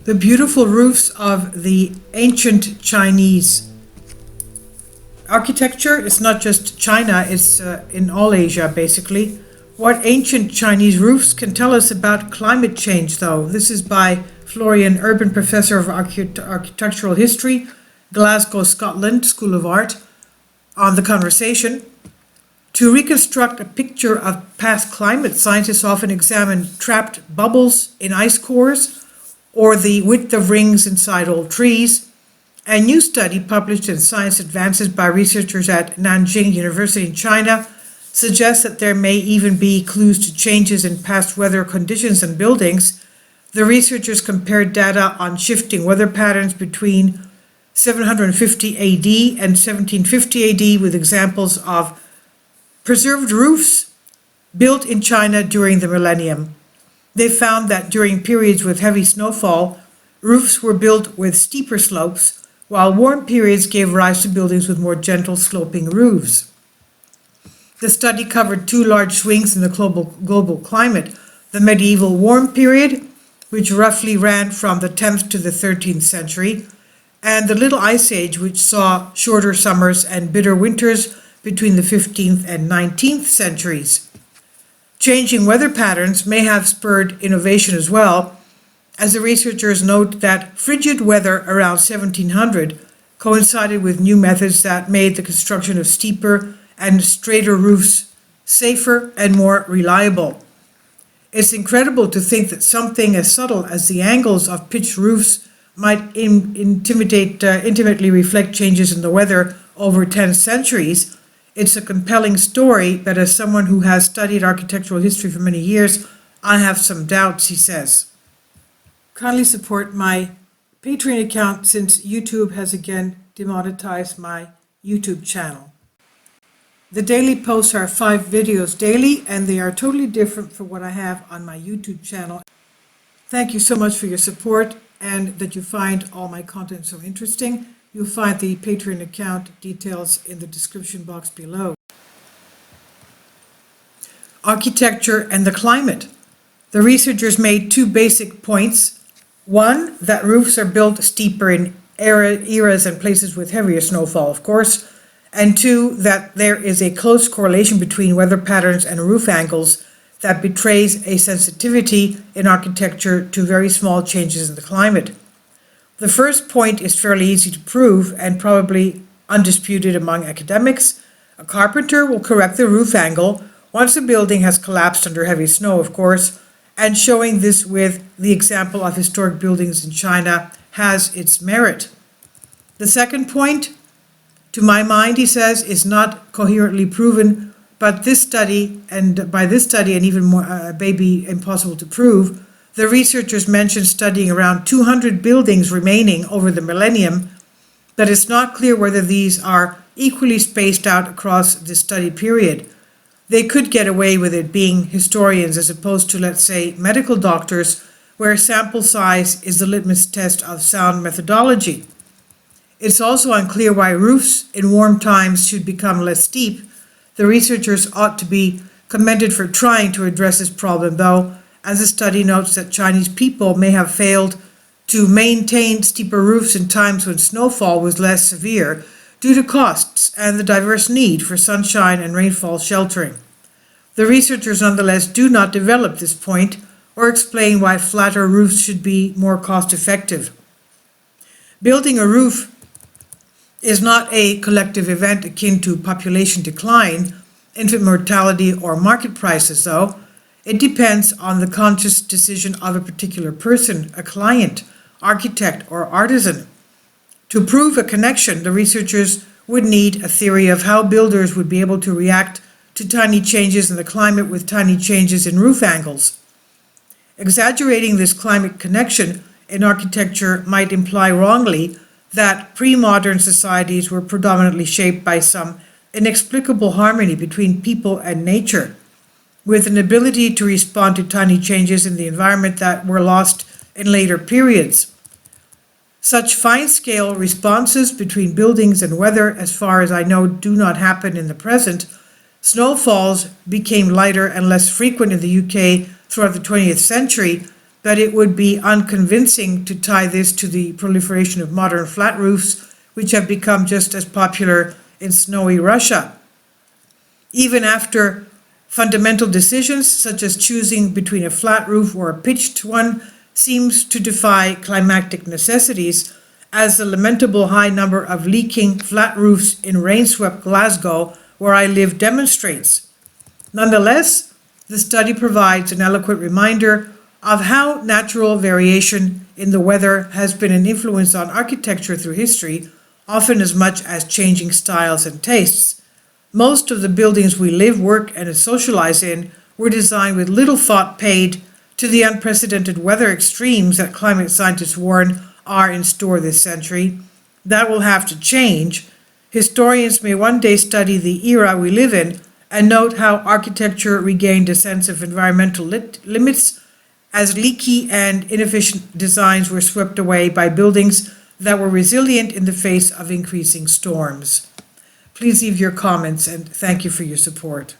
The beautiful roofs of the ancient Chinese architecture. It's not just China, it's in all Asia basically. What ancient Chinese roofs can tell us about climate change, though. This is by Florian Urban, Professor of Architectural History, Glasgow, Scotland, School of Art, on The Conversation. To reconstruct a picture of past climate, scientists often examine trapped bubbles in ice cores or the width of rings inside old trees. A new study published in Science Advances by researchers at Nanjing University in China suggests that there may even be clues to changes in past weather conditions and buildings. The researchers compared data on shifting weather patterns between 750 AD and 1750 AD with examples of preserved roofs built in China during the millennium. They found that during periods with heavy snowfall, roofs were built with steeper slopes, while warm periods gave rise to buildings with more gentle sloping roofs. The study covered two large swings in the global climate: the medieval warm period, which roughly ran from the 10th to the 13th century, and the Little Ice Age, which saw shorter summers and bitter winters between the 15th and 19th centuries. Changing weather patterns may have spurred innovation as well, as the researchers note that frigid weather around 1700 coincided with new methods that made the construction of steeper and straighter roofs safer and more reliable. It's incredible to think that something as subtle as the angles of pitched roofs might intimately reflect changes in the weather over 10 centuries. It's a compelling story, but as someone who has studied architectural history for many years, I have some doubts, he says. Kindly support my Patreon account since YouTube has again demonetized my YouTube channel. The daily posts are 5 videos daily, and they are totally different from what I have on my YouTube channel. Thank you so much for your support and that you find all my content so interesting. You'll find the Patreon account details in the description box below. Architecture and the climate. The researchers made 2 basic points. One, that roofs are built steeper in eras and places with heavier snowfall, of course. And 2, that there is a close correlation between weather patterns and roof angles that betrays a sensitivity in architecture to very small changes in the climate. The first point is fairly easy to prove and probably undisputed among academics. A carpenter will correct the roof angle once a building has collapsed under heavy snow, of course, and showing this with the example of historic buildings in China has its merit. The second point, to my mind, he says, is not coherently proven, but this study, and by this study and even more, may be impossible to prove. The researchers mentioned studying around 200 buildings remaining over the millennium, but it's not clear whether these are equally spaced out across the study period. They could get away with it being historians as opposed to, let's say, medical doctors, where sample size is the litmus test of sound methodology. It's also unclear why roofs in warm times should become less steep. The researchers ought to be commended for trying to address this problem, though, as the study notes that Chinese people may have failed to maintain steeper roofs in times when snowfall was less severe due to costs and the diverse need for sunshine and rainfall sheltering. The researchers nonetheless do not develop this point or explain why flatter roofs should be more cost-effective. Building a roof is not a collective event akin to population decline, infant mortality, or market prices, though. It depends on the conscious decision of a particular person, a client, architect, or artisan. To prove a connection, the researchers would need a theory of how builders would be able to react to tiny changes in the climate with tiny changes in roof angles. Exaggerating this climate connection in architecture might imply wrongly that pre-modern societies were predominantly shaped by some inexplicable harmony between people and nature, with an ability to respond to tiny changes in the environment that were lost in later periods. Such fine-scale responses between buildings and weather, as far as I know, do not happen in the present. Snowfalls became lighter and less frequent in the UK throughout the 20th century, that it would be unconvincing to tie this to the proliferation of modern flat roofs, which have become just as popular in snowy Russia. Even after fundamental decisions, such as choosing between a flat roof or a pitched one, seems to defy climactic necessities, as the lamentable high number of leaking flat roofs in rain-swept Glasgow, where I live, demonstrates. Nonetheless, the study provides an eloquent reminder of how natural variation in the weather has been an influence on architecture through history, often as much as changing styles and tastes. Most of the buildings we live, work, and socialize in were designed with little thought paid to the unprecedented weather extremes that climate scientists warn are in store this century. That will have to change. Historians may one day study the era we live in and note how architecture regained a sense of environmental limits as leaky and inefficient designs were swept away by buildings that were resilient in the face of increasing storms. Please leave your comments, and thank you for your support.